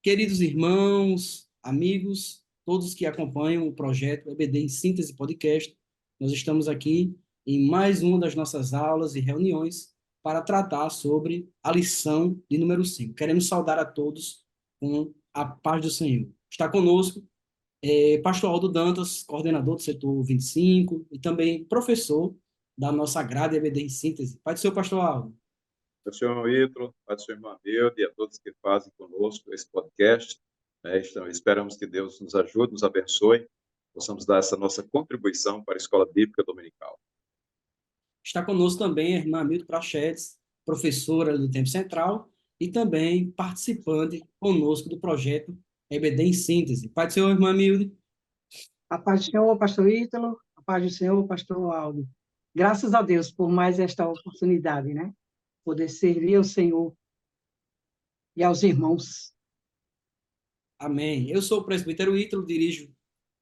Queridos irmãos, amigos, todos que acompanham o projeto EBD em Síntese Podcast, nós estamos aqui em mais uma das nossas aulas e reuniões para tratar sobre a lição de número 5. Queremos saudar a todos com a paz do Senhor. Está conosco Pastor Aldo Dantas, coordenador do setor 25 e também professor da nossa grade EBD em Síntese. Pai do Senhor, Pastor Aldo. Pai do Senhor Ítalo, Pai do Senhor Imanilde e a todos que fazem conosco esse podcast. Esperamos que Deus nos ajude, nos abençoe, possamos dar essa nossa contribuição para a Escola Bíblica Dominical. Está conosco também a irmã Milton Prachetes, professora do Tempo Central e também participante conosco do projeto EBD em Síntese. Pai do Senhor, irmã Milde. A paz do Senhor, pastor Ítalo, a paz do Senhor, pastor Aldo. Graças a Deus por mais esta oportunidade, né? Poder servir ao Senhor e aos irmãos. Amém. Eu sou o presbítero Ítalo, dirijo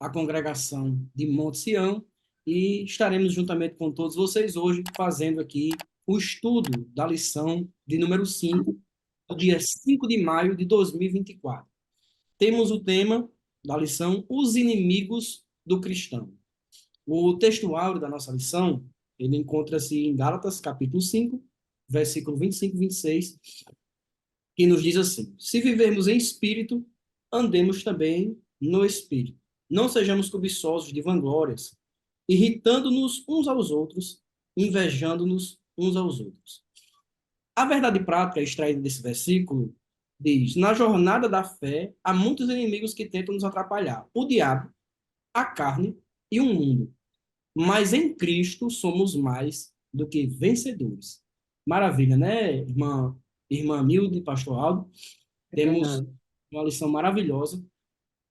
a congregação de Monte Sião e estaremos juntamente com todos vocês hoje fazendo aqui o estudo da lição de número 5, do dia 5 de maio de 2024. Temos o tema da lição, os inimigos do cristão. O textuário da nossa lição, ele encontra-se em Gálatas, capítulo 5, versículo 25 e 26, que nos diz assim: se vivermos em espírito, andemos também no espírito. Não sejamos cobiçosos de vanglórias, irritando-nos uns aos outros, invejando-nos uns aos outros. A verdade prática extraída desse versículo diz: na jornada da fé, há muitos inimigos que tentam nos atrapalhar. O diabo, a carne e o mundo. Mas em Cristo somos mais do que vencedores. Maravilha, né, irmã Milde, pastor Aldo? Temos uma lição maravilhosa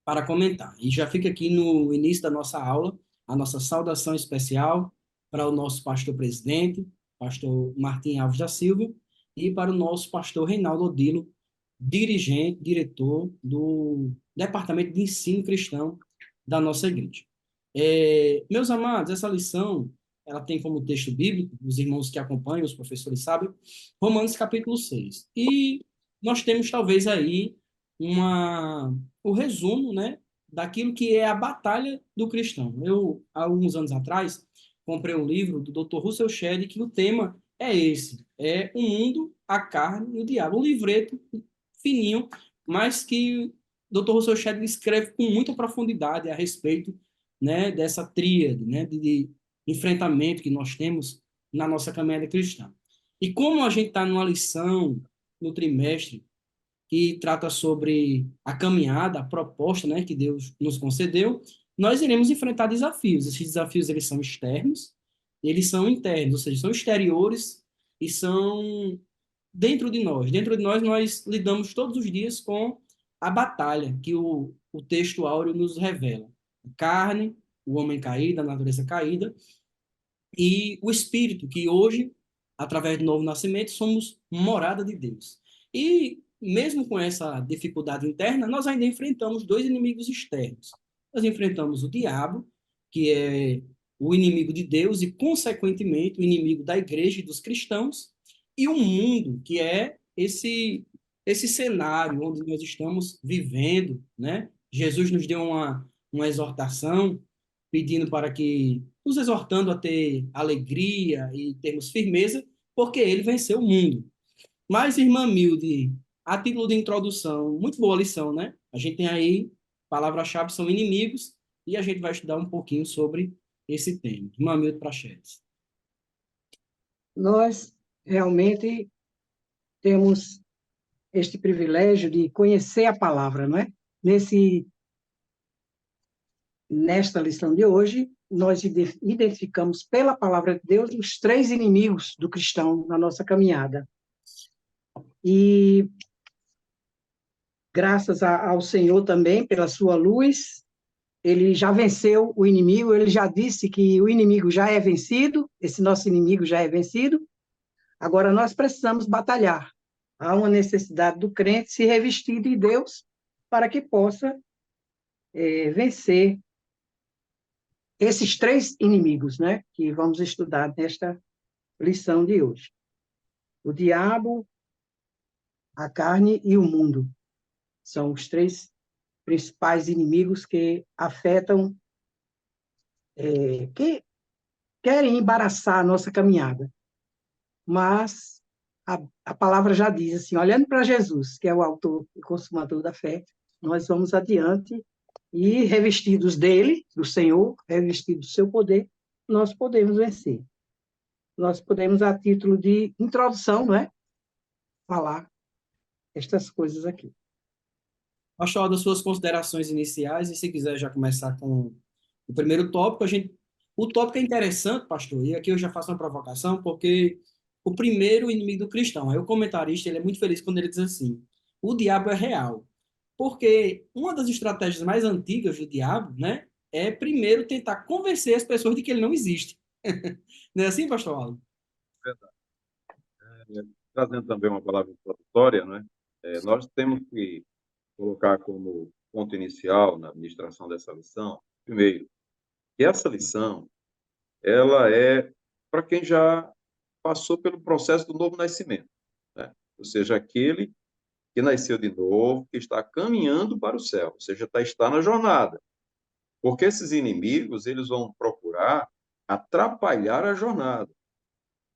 para comentar. E já fica aqui no início da nossa aula a nossa saudação especial para o nosso pastor presidente, pastor Martim Alves da Silva, e para o nosso pastor Reinaldo Odilo, dirigente, diretor do Departamento de Ensino Cristão da nossa igreja. Meus amados, essa lição, ela tem como texto bíblico, os irmãos que acompanham, os professores sabem, Romanos capítulo 6. E nós temos talvez aí o resumo, né, daquilo que é a batalha do cristão. Eu, há alguns anos atrás, comprei um livro do Dr. Russell Shedd, que o tema é esse, é o mundo, a carne e o diabo. Um livreto fininho, mas que o Dr. Russell Shedd escreve com muita profundidade a respeito, né, dessa tríade, né, de enfrentamento que nós temos na nossa caminhada cristã. E como a gente está numa lição no trimestre que trata sobre a caminhada, a proposta, né, que Deus nos concedeu, nós iremos enfrentar desafios. Esses desafios, eles são externos, eles são internos, ou seja, são exteriores e são dentro de nós. Dentro de nós, nós lidamos todos os dias com a batalha que o texto áureo nos revela. A carne, o homem caído, a natureza caída, e o espírito, que hoje, através do novo nascimento, somos morada de Deus. E mesmo com essa dificuldade interna, nós ainda enfrentamos dois inimigos externos. Nós enfrentamos o diabo, que é o inimigo de Deus e, consequentemente, o inimigo da igreja e dos cristãos, e o mundo, que é esse cenário onde nós estamos vivendo, né? Jesus nos deu uma exortação pedindo para que, nos exortando a ter alegria e termos firmeza, porque ele venceu o mundo. Mas, irmã Milde, a título de introdução, muito boa lição, né? A gente tem aí, palavra-chave são inimigos, e a gente vai estudar um pouquinho sobre esse tema. Irmã Milde Prachetes. Nós realmente temos este privilégio de conhecer a palavra, não é? Nesta lição de hoje, nós identificamos pela palavra de Deus os três inimigos do cristão na nossa caminhada. E graças ao Senhor também, pela sua luz, ele já venceu o inimigo, ele já disse que o inimigo já é vencido, esse nosso inimigo já é vencido, agora nós precisamos batalhar. Há uma necessidade do crente se revestir de Deus para que possa vencer esses três inimigos, né, que vamos estudar nesta lição de hoje. O diabo, a carne e o mundo. São os três principais inimigos que afetam, que querem embaraçar a nossa caminhada. Mas a palavra já diz assim, olhando para Jesus, que é o autor e consumador da fé, nós vamos adiante e, revestidos dele, do Senhor, revestidos do seu poder, nós podemos vencer. Nós podemos, a título de introdução, não é? Falar estas coisas aqui. Pastor, das suas considerações iniciais, e se quiser já começar com o primeiro tópico, o tópico é interessante, pastor, e aqui eu já faço uma provocação, porque o primeiro inimigo do cristão, aí o comentarista, ele é muito feliz quando ele diz assim, o diabo é real, porque uma das estratégias mais antigas do diabo, né, é primeiro tentar convencer as pessoas de que ele não existe. Não é assim, pastor Alan? Verdade. Trazendo também uma palavra introdutória, né? Nós temos que colocar como ponto inicial na administração dessa lição, primeiro, que essa lição, ela é para quem já passou pelo processo do novo nascimento, né? Ou seja, aquele que nasceu de novo, que está caminhando para o céu, ou seja, está na jornada. Porque esses inimigos, eles vão procurar atrapalhar a jornada.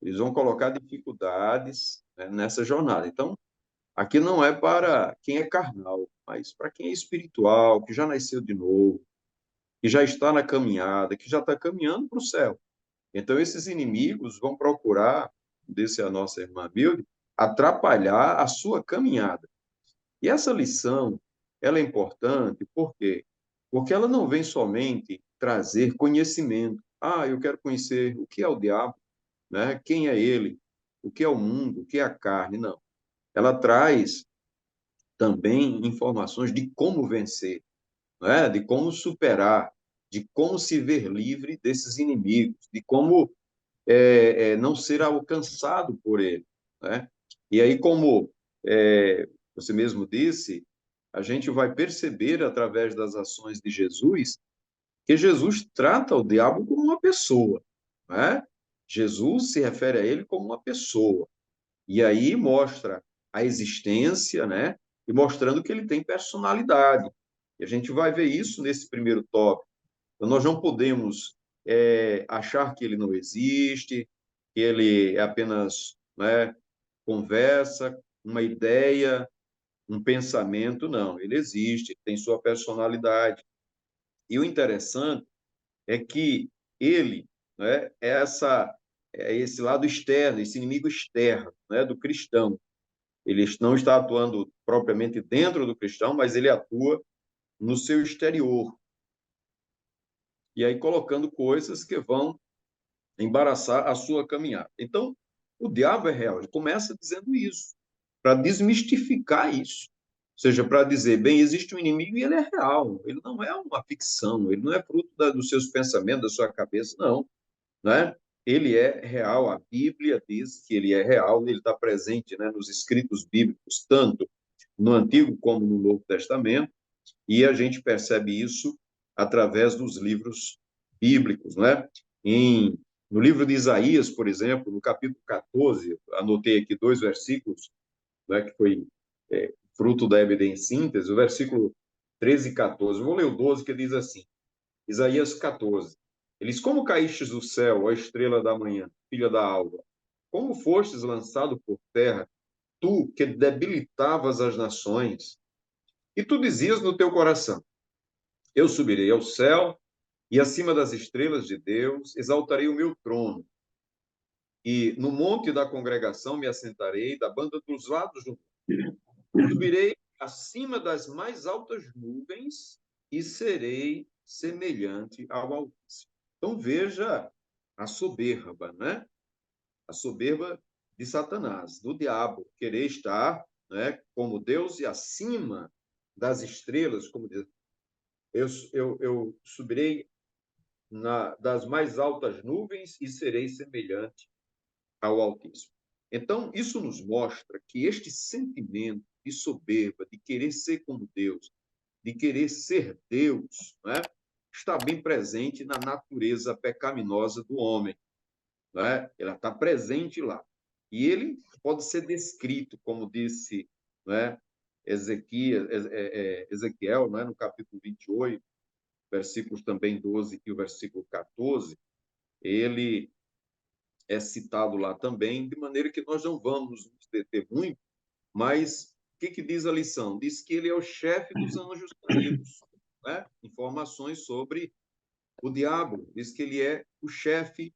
Eles vão colocar dificuldades, né, nessa jornada. Então, aqui não é para quem é carnal, mas para quem é espiritual, que já nasceu de novo, que já está na caminhada, que já está caminhando para o céu. Então, esses inimigos vão procurar, disse a nossa irmã Bilde, atrapalhar a sua caminhada. E essa lição, ela é importante, por quê? Porque ela não vem somente trazer conhecimento. Ah, eu quero conhecer o que é o diabo, né? Quem é ele, o que é o mundo, o que é a carne, não. Ela traz também informações de como vencer, né? De como superar, de como se ver livre desses inimigos, de como não ser alcançado por ele, né? E aí, como você mesmo disse, a gente vai perceber através das ações de Jesus que Jesus trata o diabo como uma pessoa, né? Jesus se refere a ele como uma pessoa. E aí mostra a existência, né? E mostrando que ele tem personalidade. E a gente vai ver isso nesse primeiro tópico. Então, nós não podemos achar que ele não existe, que ele é apenas, né, conversa, uma ideia, um pensamento, não. Ele existe, tem sua personalidade. E o interessante é que ele, né, é esse lado externo, esse inimigo externo, né, do cristão. Ele não está atuando propriamente dentro do cristão, mas ele atua no seu exterior. E aí colocando coisas que vão embaraçar a sua caminhada. Então, o diabo é real. Ele começa dizendo isso, para desmistificar isso. Ou seja, para dizer, bem, existe um inimigo e ele é real. Ele não é uma ficção, ele não é fruto dos seus pensamentos, da sua cabeça, não, né? Ele é real. A Bíblia diz que ele é real, ele está presente, né, nos escritos bíblicos, tanto no Antigo como no Novo Testamento, e a gente percebe isso através dos livros bíblicos, né? No livro de Isaías, por exemplo, no capítulo 14, anotei aqui dois versículos, né, que foi fruto da evidência síntese, o versículo 13 e 14. Vou ler o 12, que diz assim, Isaías 14. Eles, como caístes do céu, a estrela da manhã, filha da alva, como fostes lançado por terra, tu que debilitavas as nações, e tu dizias no teu coração, eu subirei ao céu, e acima das estrelas de Deus exaltarei o meu trono. E no monte da congregação me assentarei, da banda dos lados do mundo. Subirei acima das mais altas nuvens e serei semelhante ao Altíssimo. Então veja a soberba, né? A soberba de Satanás, do diabo, querer estar, né, como Deus e acima das estrelas, como diz, eu subirei das mais altas nuvens e serei semelhante ao Altíssimo. Então, isso nos mostra que este sentimento de soberba, de querer ser como Deus, de querer ser Deus, né, está bem presente na natureza pecaminosa do homem. Né? Ela está presente lá. E ele pode ser descrito, como disse, né, Ezequiel, não é? No capítulo 28, versículos também 12 e o versículo 14, ele é citado lá também, de maneira que nós não vamos nos deter muito, mas o que diz a lição? Diz que ele é o chefe dos anjos caídos, né? Informações sobre o diabo, diz que ele é o chefe,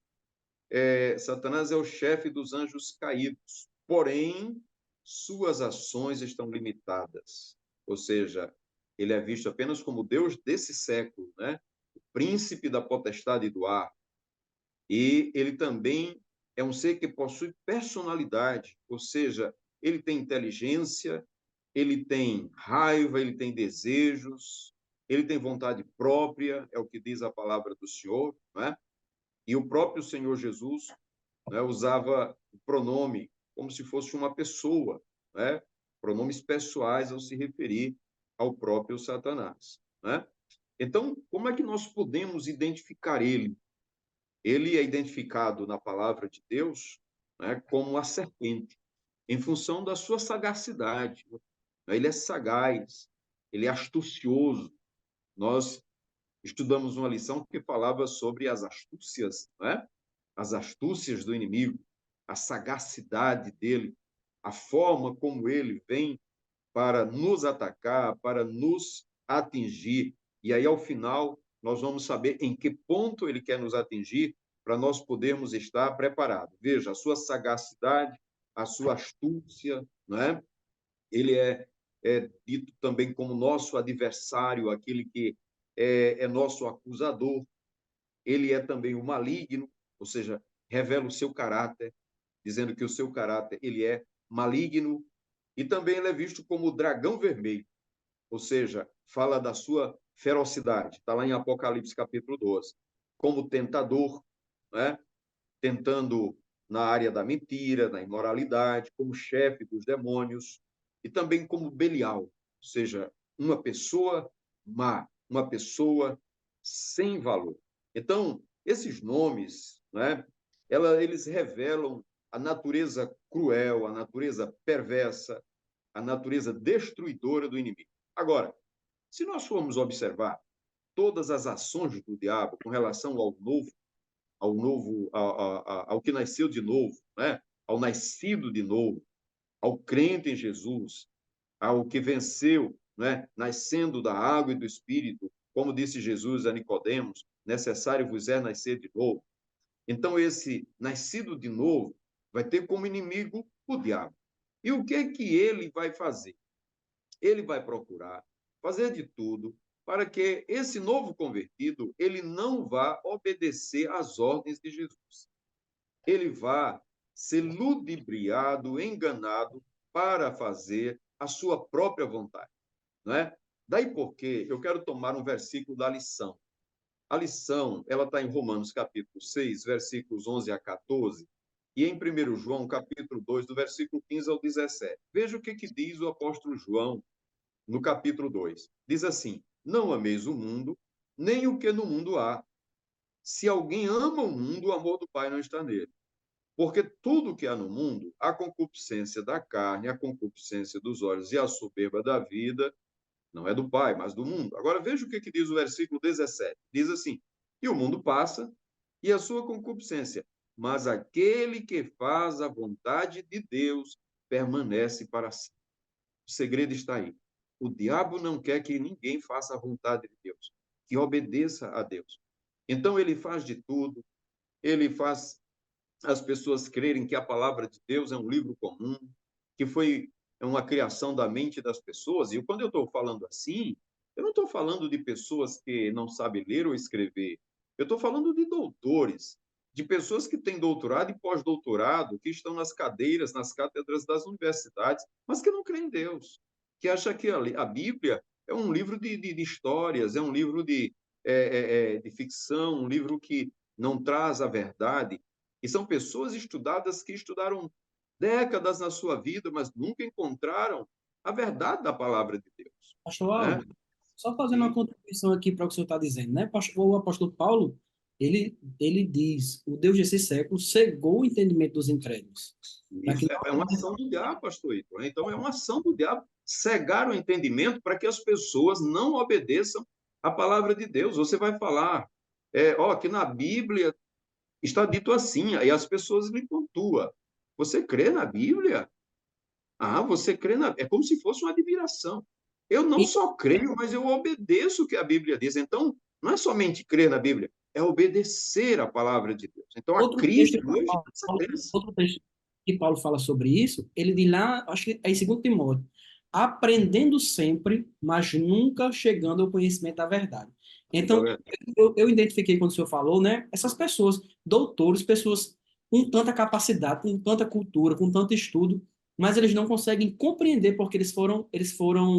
Satanás é o chefe dos anjos caídos, porém, suas ações estão limitadas, ou seja, ele é visto apenas como Deus desse século, né? O príncipe da potestade do ar, e ele também é um ser que possui personalidade, ou seja, ele tem inteligência, ele tem raiva, ele tem desejos, ele tem vontade própria, é o que diz a palavra do Senhor, não é? E o próprio Senhor Jesus, né, usava o pronome como se fosse uma pessoa, né? Pronomes pessoais ao se referir ao próprio Satanás, né? Então, como é que nós podemos identificar ele? Ele é identificado na palavra de Deus, né, como a serpente, em função da sua sagacidade. Ele é sagaz, ele é astucioso. Nós estudamos uma lição que falava sobre as astúcias, né? As astúcias do inimigo, a sagacidade dele, a forma como ele vem para nos atacar, para nos atingir. E aí, ao final, nós vamos saber em que ponto ele quer nos atingir para nós podermos estar preparados. Veja, a sua sagacidade, a sua astúcia, né? Ele é dito também como nosso adversário, aquele que é nosso acusador. Ele é também o maligno, ou seja, revela o seu caráter, dizendo que o seu caráter ele é maligno, e também ele é visto como o dragão vermelho, ou seja, fala da sua ferocidade. Está lá em Apocalipse capítulo 12. Como tentador, né? Tentando na área da mentira, da imoralidade, como chefe dos demônios, e também como Belial, ou seja, uma pessoa má, uma pessoa sem valor. Então, esses nomes, né, eles revelam a natureza cruel, a natureza perversa, a natureza destruidora do inimigo. Agora, se nós formos observar todas as ações do diabo com relação ao que nasceu de novo, né? Ao nascido de novo, ao crente em Jesus, ao que venceu, né? Nascendo da água e do Espírito, como disse Jesus a Nicodemos, necessário vos é nascer de novo. Então, esse nascido de novo vai ter como inimigo o diabo. E o que é que ele vai fazer? Ele vai procurar fazer de tudo para que esse novo convertido ele não vá obedecer às ordens de Jesus. Ele vai ser ludibriado, enganado para fazer a sua própria vontade, não é? Daí porque eu quero tomar um versículo da lição. A lição, ela está em Romanos capítulo 6, versículos 11 a 14, e em 1 João capítulo 2, do versículo 15 ao 17. Veja o que diz o apóstolo João no capítulo 2. Diz assim: não ameis o mundo, nem o que no mundo há. Se alguém ama o mundo, o amor do Pai não está nele. Porque tudo que há no mundo, a concupiscência da carne, a concupiscência dos olhos e a soberba da vida, não é do Pai, mas do mundo. Agora veja o que diz o versículo 17. Diz assim: e o mundo passa, e a sua concupiscência, mas aquele que faz a vontade de Deus permanece para sempre. O segredo está aí. O diabo não quer que ninguém faça a vontade de Deus, que obedeça a Deus. Então ele faz de tudo, ele faz as pessoas crerem que a palavra de Deus é um livro comum, que foi uma criação da mente das pessoas. E quando eu estou falando assim, eu não estou falando de pessoas que não sabem ler ou escrever. Eu estou falando de doutores, de pessoas que têm doutorado e pós-doutorado, que estão nas cadeiras, nas cátedras das universidades, mas que não creem em Deus, que acham que a Bíblia é um livro de histórias, é um livro de ficção, um livro que não traz a verdade. E são pessoas estudadas que estudaram décadas na sua vida, mas nunca encontraram a verdade da palavra de Deus, Pastor né? Aldo, só fazendo uma E contribuição aqui para o que o senhor está dizendo, né? O apóstolo Paulo, ele diz, o Deus desse século cegou o entendimento dos incrédulos. Para que isso é uma ação do diabo, pastor Ito, né? Então, é uma ação do diabo cegar o entendimento para que as pessoas não obedeçam a palavra de Deus. Você vai falar, que na Bíblia está dito assim, aí as pessoas lhe pontuam. Você crê na Bíblia? Ah, você crê na... É como se fosse uma admiração. Eu não E só creio, mas eu obedeço o que a Bíblia diz. Então, não é somente crer na Bíblia, é obedecer a palavra de Deus. Então, a outro texto crise que hoje é Paulo, essa crença. outro texto que Paulo fala sobre isso, ele diz lá, acho que é em 2 Timóteo, aprendendo sempre, mas nunca chegando ao conhecimento da verdade. Da Então, verdade. eu identifiquei quando o senhor falou, né? Essas pessoas, doutores, pessoas com tanta capacidade, com tanta cultura, com tanto estudo, mas eles não conseguem compreender porque eles foram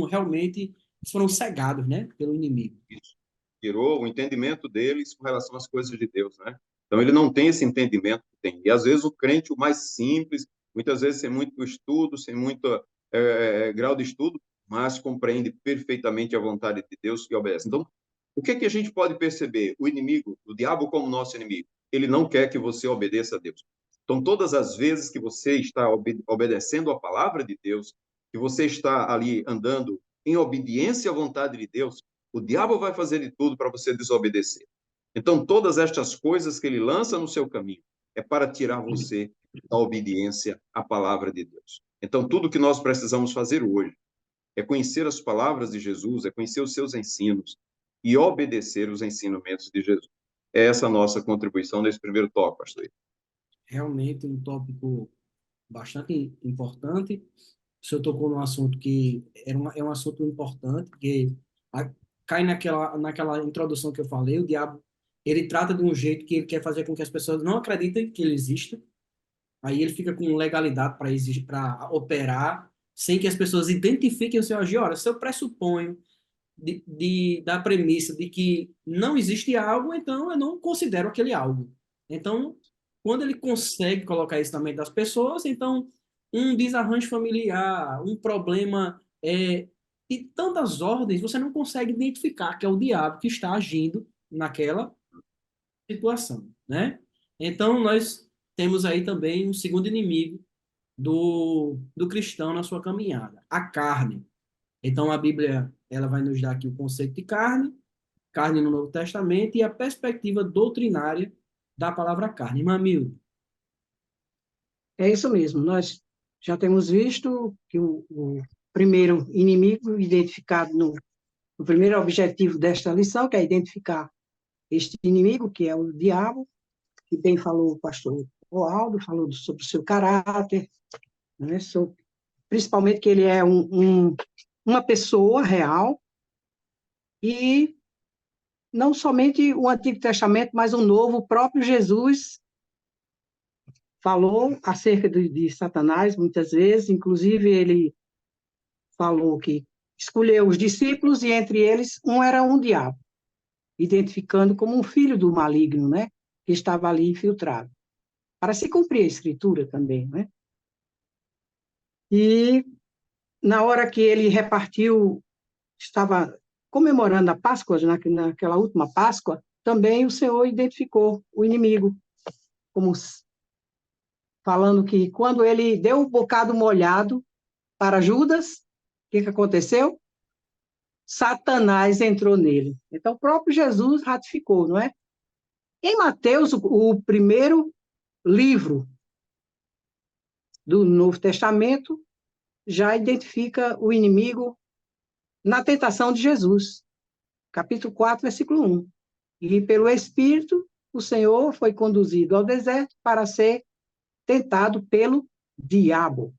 realmente, eles foram cegados, né, pelo inimigo. Isso. Tirou o entendimento deles com relação às coisas de Deus, né? Então, ele não tem esse entendimento que tem. E, às vezes, o crente, o mais simples, muitas vezes sem muito estudo, sem muito grau de estudo, mas compreende perfeitamente a vontade de Deus e obedece. Então, o que é que a gente pode perceber? O inimigo, o diabo como nosso inimigo, ele não quer que você obedeça a Deus. Então, todas as vezes que você está obedecendo a palavra de Deus, que você está ali andando em obediência à vontade de Deus, o diabo vai fazer de tudo para você desobedecer. Então, todas estas coisas que ele lança no seu caminho é para tirar você da obediência à palavra de Deus. Então, tudo que nós precisamos fazer hoje é conhecer as palavras de Jesus, é conhecer os seus ensinos e obedecer os ensinamentos de Jesus. É essa a nossa contribuição nesse primeiro tópico, pastor. Realmente um tópico bastante importante. O senhor tocou num assunto que é um assunto importante, que a- cai naquela introdução que eu falei, o diabo, ele trata de um jeito que ele quer fazer com que as pessoas não acreditem que ele exista, aí ele fica com legalidade para exigir, para operar, sem que as pessoas identifiquem o seu agir. Ora, se eu pressuponho da premissa de que não existe algo, então eu não considero aquele algo. Então, quando ele consegue colocar isso na mente das pessoas, então um desarranjo familiar, um problema de tantas ordens, você não consegue identificar que é o diabo que está agindo naquela situação, né? Então, nós temos aí também um segundo inimigo do cristão na sua caminhada, a carne. Então, a Bíblia ela vai nos dar aqui o conceito de carne, carne no Novo Testamento e a perspectiva doutrinária da palavra carne. Mamilo. É isso mesmo. Nós já temos visto que o primeiro inimigo identificado no primeiro objetivo desta lição, que é identificar este inimigo, que é o diabo, que bem falou o pastor Roaldo, falou sobre o seu caráter, né? Principalmente que ele é uma pessoa real, e não somente o Antigo Testamento, mas o Novo, o próprio Jesus falou acerca de Satanás muitas vezes, inclusive ele falou que escolheu os discípulos e entre eles um era um diabo, identificando como um filho do maligno, né, que estava ali infiltrado, para se cumprir a escritura também, né? E na hora que ele repartiu, estava comemorando a Páscoa, naquela última Páscoa, também o Senhor identificou o inimigo, como falando que quando ele deu um bocado molhado para Judas, o que aconteceu? Satanás entrou nele. Então, o próprio Jesus ratificou, não é? Em Mateus, o primeiro livro do Novo Testamento, já identifica o inimigo na tentação de Jesus, capítulo 4, versículo 1. E pelo Espírito, o Senhor foi conduzido ao deserto para ser tentado pelo diabo,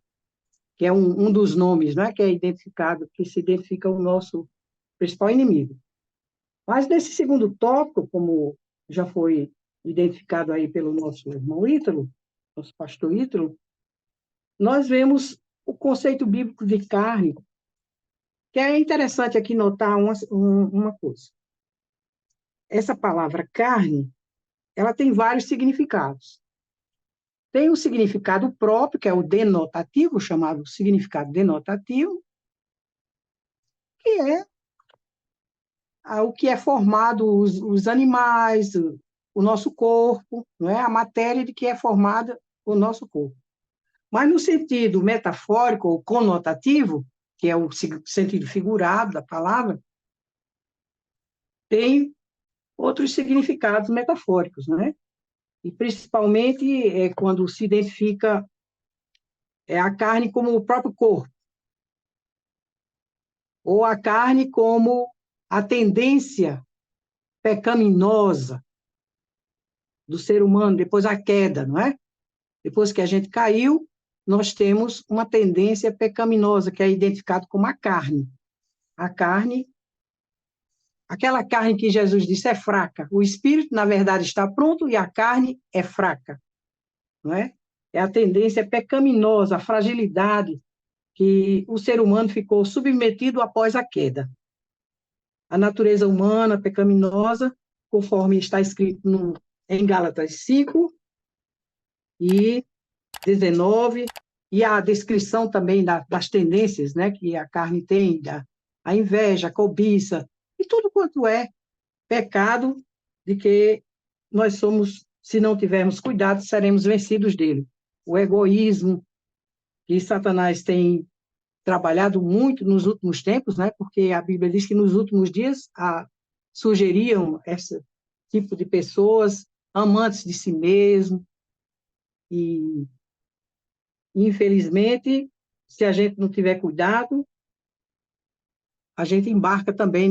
que é um dos nomes, né, que é identificado, que se identifica o nosso principal inimigo. Mas nesse segundo tópico, como já foi identificado aí pelo nosso irmão Ítalo, nosso pastor Ítalo, nós vemos o conceito bíblico de carne, que é interessante aqui notar uma coisa. Essa palavra carne, ela tem vários significados. Tem um significado próprio, que é o denotativo, chamado significado denotativo, que é o que é formado os animais, o nosso corpo, não é? A matéria de que é formada o nosso corpo. Mas no sentido metafórico ou conotativo, que é o sentido figurado da palavra, tem outros significados metafóricos, né? E principalmente quando se identifica a carne como o próprio corpo, ou a carne como a tendência pecaminosa do ser humano, depois a queda, não é? Depois que a gente caiu, nós temos uma tendência pecaminosa, que é identificado como a carne. A carne, aquela carne que Jesus disse é fraca. O espírito, na verdade, está pronto e a carne é fraca, não é? É a tendência pecaminosa, a fragilidade que o ser humano ficou submetido após a queda. A natureza humana pecaminosa, conforme está escrito em Gálatas 5 e 19, e a descrição também das tendências, né, que a carne tem, a inveja, a cobiça, e tudo quanto é pecado de que nós somos, se não tivermos cuidado, seremos vencidos dele. O egoísmo, que Satanás tem trabalhado muito nos últimos tempos, né, porque a Bíblia diz que nos últimos dias surgiriam esse tipo de pessoas amantes de si mesmo, e infelizmente, se a gente não tiver cuidado, a gente embarca também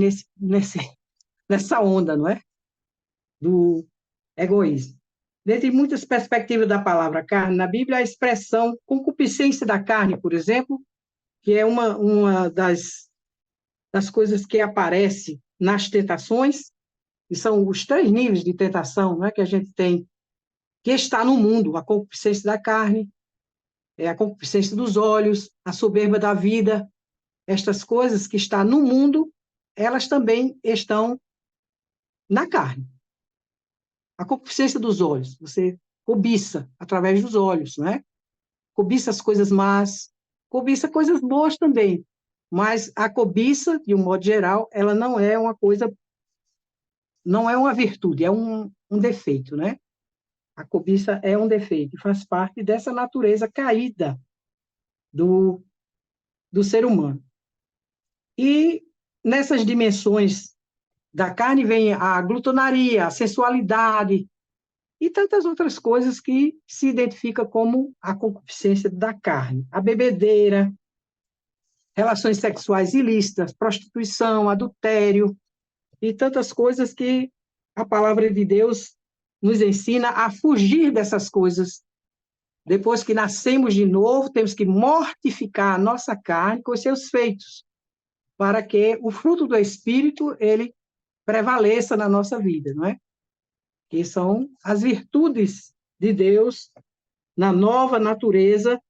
nessa onda, não é? Do egoísmo. Dentre muitas perspectivas da palavra carne, na Bíblia, a expressão concupiscência da carne, por exemplo, que é uma das coisas que aparece nas tentações, e são os 3 níveis de tentação, né, que a gente tem, que está no mundo: a concupiscência da carne, a concupiscência dos olhos, a soberba da vida. Estas coisas que estão no mundo, elas também estão na carne. A concupiscência dos olhos, você cobiça através dos olhos, né? Cobiça as coisas más, cobiça coisas boas também, mas a cobiça, de um modo geral, ela não é uma coisa, não é uma virtude, é um defeito, né? A cobiça é um defeito, faz parte dessa natureza caída do ser humano. E nessas dimensões da carne vem a glutonaria, a sensualidade e tantas outras coisas que se identifica como a concupiscência da carne. A bebedeira, relações sexuais ilícitas, prostituição, adultério e tantas coisas que a palavra de Deus nos ensina a fugir dessas coisas. Depois que nascemos de novo, temos que mortificar a nossa carne com os seus feitos, para que o fruto do Espírito, ele prevaleça na nossa vida, não é? Que são as virtudes de Deus na nova natureza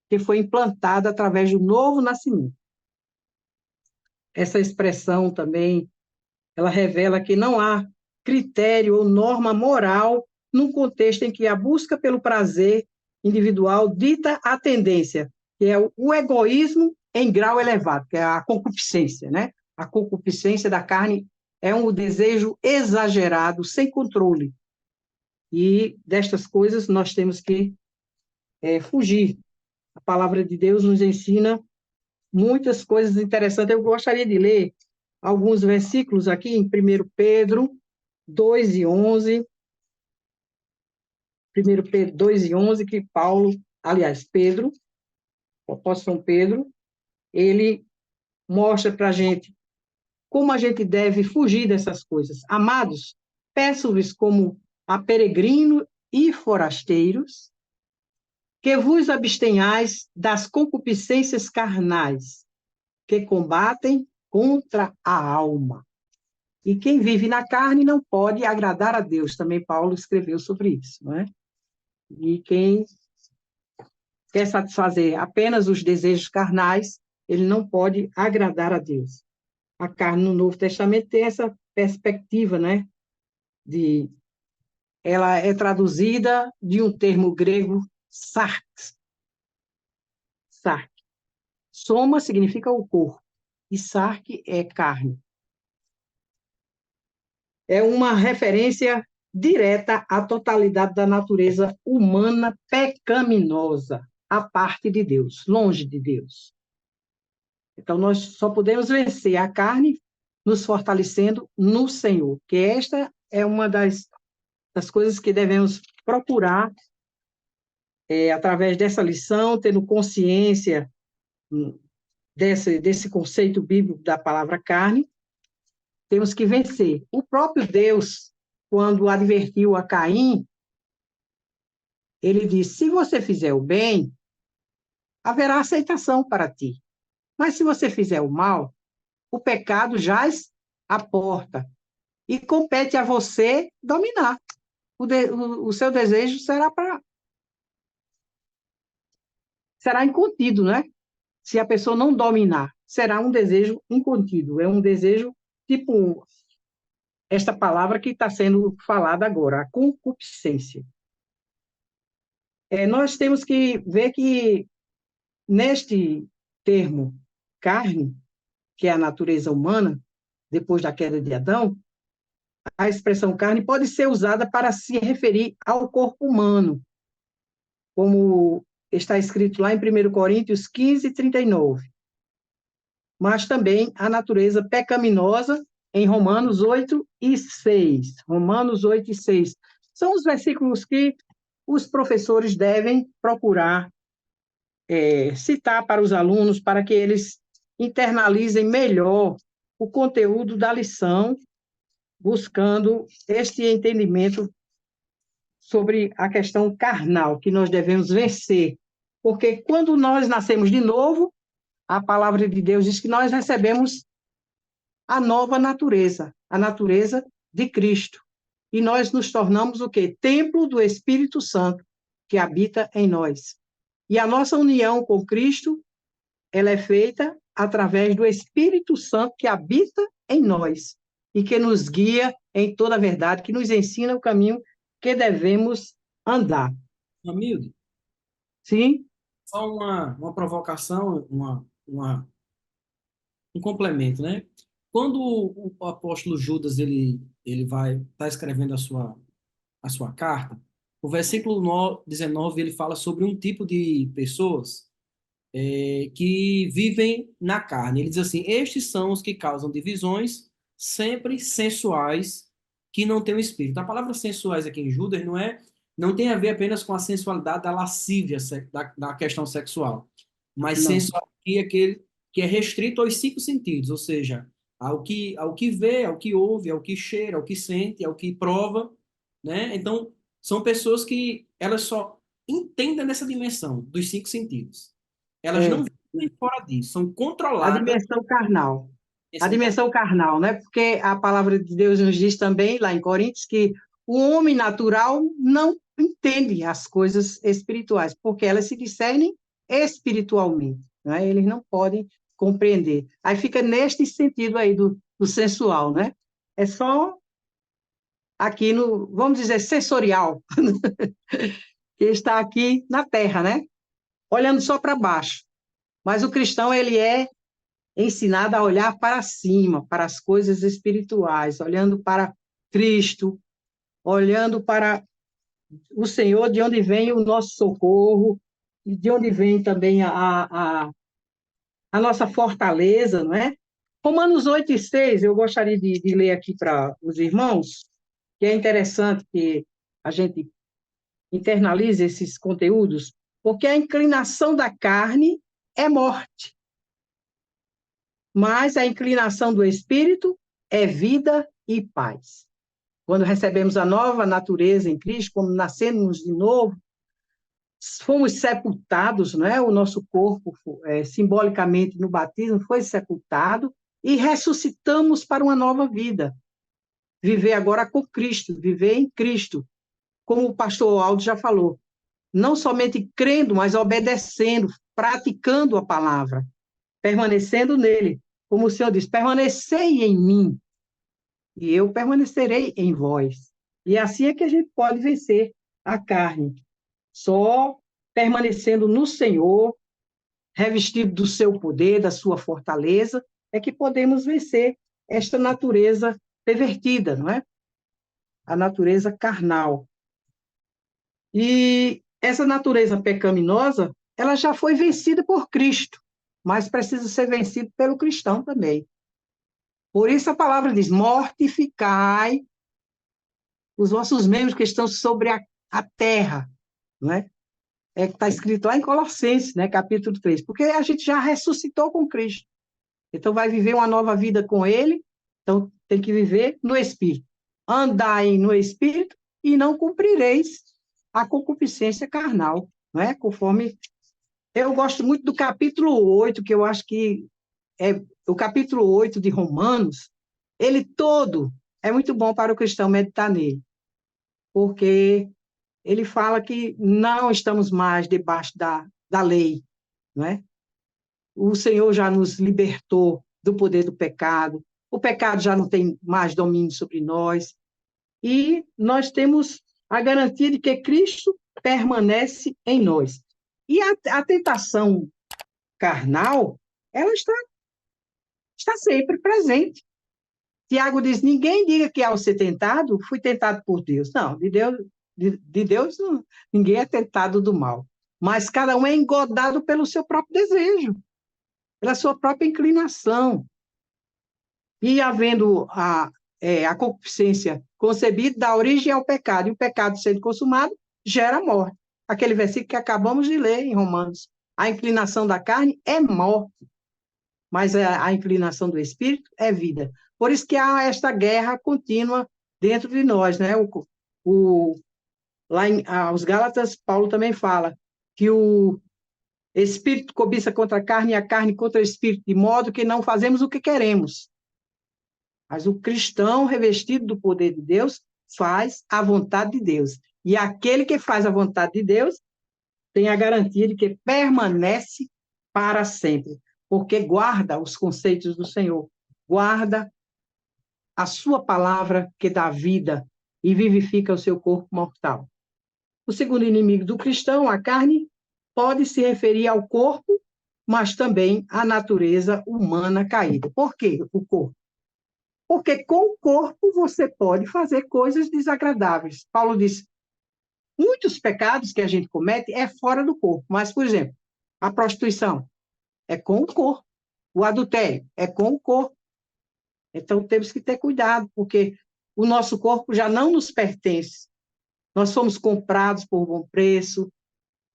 que foi implantada através do novo nascimento. Essa expressão também, ela revela que não há critério ou norma moral num contexto em que a busca pelo prazer individual dita a tendência, que é o egoísmo em grau elevado, que é a concupiscência, né? A concupiscência da carne é um desejo exagerado, sem controle. E destas coisas nós temos que fugir. A palavra de Deus nos ensina muitas coisas interessantes. Eu gostaria de ler alguns versículos aqui em 1 Pedro 2 e 11. 1 Pedro 2 e 11, que Paulo, aliás, Pedro, o apóstolo São Pedro, ele mostra para a gente como a gente deve fugir dessas coisas. Amados, peço-lhes como a peregrinos e forasteiros, que vos abstenhais das concupiscências carnais, que combatem contra a alma. E quem vive na carne não pode agradar a Deus. Também Paulo escreveu sobre isso, não é? E quem quer satisfazer apenas os desejos carnais, ele não pode agradar a Deus. A carne no Novo Testamento tem essa perspectiva, né? Ela é traduzida de um termo grego, sarx. Sarx. Soma significa o corpo, e sarx é carne. É uma referência direta à totalidade da natureza humana pecaminosa, à parte de Deus, longe de Deus. Então, nós só podemos vencer a carne nos fortalecendo no Senhor, que esta é uma das coisas que devemos procurar, através dessa lição, tendo consciência desse conceito bíblico da palavra carne, temos que vencer. O próprio Deus, quando advertiu a Caim, ele disse: se você fizer o bem, haverá aceitação para ti. Mas se você fizer o mal, o pecado jaz à porta e compete a você dominar. O seu desejo será incontido, né? Se a pessoa não dominar, será um desejo incontido. É um desejo tipo esta palavra que está sendo falada agora, a concupiscência. Nós temos que ver que neste termo carne, que é a natureza humana, depois da queda de Adão, a expressão carne pode ser usada para se referir ao corpo humano, como está escrito lá em 1 Coríntios 15, 39. Mas também a natureza pecaminosa em Romanos 8 e 6. Romanos 8 e 6. São os versículos que os professores devem procurar citar para os alunos, para que eles internalizem melhor o conteúdo da lição, buscando este entendimento sobre a questão carnal, que nós devemos vencer. Porque quando nós nascemos de novo, a palavra de Deus diz que nós recebemos a nova natureza, a natureza de Cristo. E nós nos tornamos o quê? Templo do Espírito Santo, que habita em nós. E a nossa união com Cristo, ela é feita através do Espírito Santo que habita em nós e que nos guia em toda a verdade, que nos ensina o caminho que devemos andar. Hamilton, Sim? só uma provocação, um complemento, né? Quando o apóstolo Judas ele vai tá escrevendo a sua carta, o versículo 19 ele fala sobre um tipo de pessoas que vivem na carne. Ele diz assim: estes são os que causam divisões, sempre sensuais, que não têm o espírito. A palavra sensuais aqui em Judas não tem a ver apenas com a sensualidade da lascívia, da questão sexual, mas Não. sensual aqui é aquele que é restrito aos cinco sentidos, ou seja, ao que vê, ao que ouve, ao que cheira, ao que sente, ao que prova, né? Então, são pessoas que elas só entendem nessa dimensão dos cinco sentidos. Elas não É, vivem fora disso, são a controladas dimensão carnal. A nessa carne. dimensão carnal, né? Porque a palavra de Deus nos diz também, lá em Coríntios, que o homem natural não entende as coisas espirituais, porque elas se discernem espiritualmente, né? Eles não podem compreender. Aí fica neste sentido aí do sensual, né? É só aqui no, vamos dizer, sensorial, que está aqui na terra, né? Olhando só para baixo. Mas o cristão, ele é ensinado a olhar para cima, para as coisas espirituais, olhando para Cristo, olhando para o Senhor, de onde vem o nosso socorro, e de onde vem também a nossa fortaleza, não é? Romanos 8 e 6, eu gostaria de ler aqui para os irmãos, que é interessante que a gente internalize esses conteúdos, porque a inclinação da carne é morte, mas a inclinação do espírito é vida e paz. Quando recebemos a nova natureza em Cristo, quando nascemos de novo, fomos sepultados, né? O nosso corpo, simbolicamente no batismo, foi sepultado e ressuscitamos para uma nova vida. Viver agora com Cristo, viver em Cristo. Como o pastor Aldo já falou, não somente crendo, mas obedecendo, praticando a palavra, permanecendo nele. Como o Senhor diz, permanecei em mim, e eu permanecerei em vós. E assim é que a gente pode vencer a carne. Só permanecendo no Senhor, revestido do seu poder, da sua fortaleza, é que podemos vencer esta natureza pervertida, não é? A natureza carnal. E essa natureza pecaminosa, ela já foi vencida por Cristo. mas precisa ser vencido pelo cristão também. Por isso a palavra diz: mortificai os vossos membros que estão sobre a terra, não é? É que está escrito lá em Colossenses, né, capítulo 3, porque a gente já ressuscitou com Cristo. Então vai viver uma nova vida com Ele, então tem que viver no Espírito. Andai no Espírito e não cumprireis a concupiscência carnal, não é? Conforme eu gosto muito do capítulo 8, que eu acho que é o capítulo 8 de Romanos, ele todo é muito bom para o cristão meditar nele, porque ele fala que não estamos mais debaixo da lei, não é? O Senhor já nos libertou do poder do pecado, o pecado já não tem mais domínio sobre nós, e nós temos a garantia de que Cristo permanece em nós. E a tentação carnal, ela está sempre presente. Tiago diz: ninguém diga que ao ser tentado, fui tentado por Deus. Não, de Deus não, ninguém é tentado do mal. Mas cada um é engodado pelo seu próprio desejo, pela sua própria inclinação. E havendo a concupiscência concebida, dá origem ao pecado, e o pecado sendo consumado, gera morte. Aquele versículo que acabamos de ler em Romanos. A inclinação da carne é morte, mas a inclinação do espírito é vida. Por isso que há esta guerra contínua dentro de nós, né? Lá aos Gálatas, Paulo também fala que o espírito cobiça contra a carne e a carne contra o espírito, de modo que não fazemos o que queremos. Mas o cristão revestido do poder de Deus faz a vontade de Deus. E aquele que faz a vontade de Deus tem a garantia de que permanece para sempre, porque guarda os conceitos do Senhor, guarda a sua palavra que dá vida e vivifica o seu corpo mortal. O segundo inimigo do cristão, a carne, pode se referir ao corpo, mas também à natureza humana caída. Por quê o corpo? Porque com o corpo você pode fazer coisas desagradáveis. Paulo diz: muitos pecados que a gente comete é fora do corpo, mas, por exemplo, a prostituição é com o corpo, o adultério é com o corpo. Então temos que ter cuidado, porque o nosso corpo já não nos pertence. Nós fomos comprados por bom preço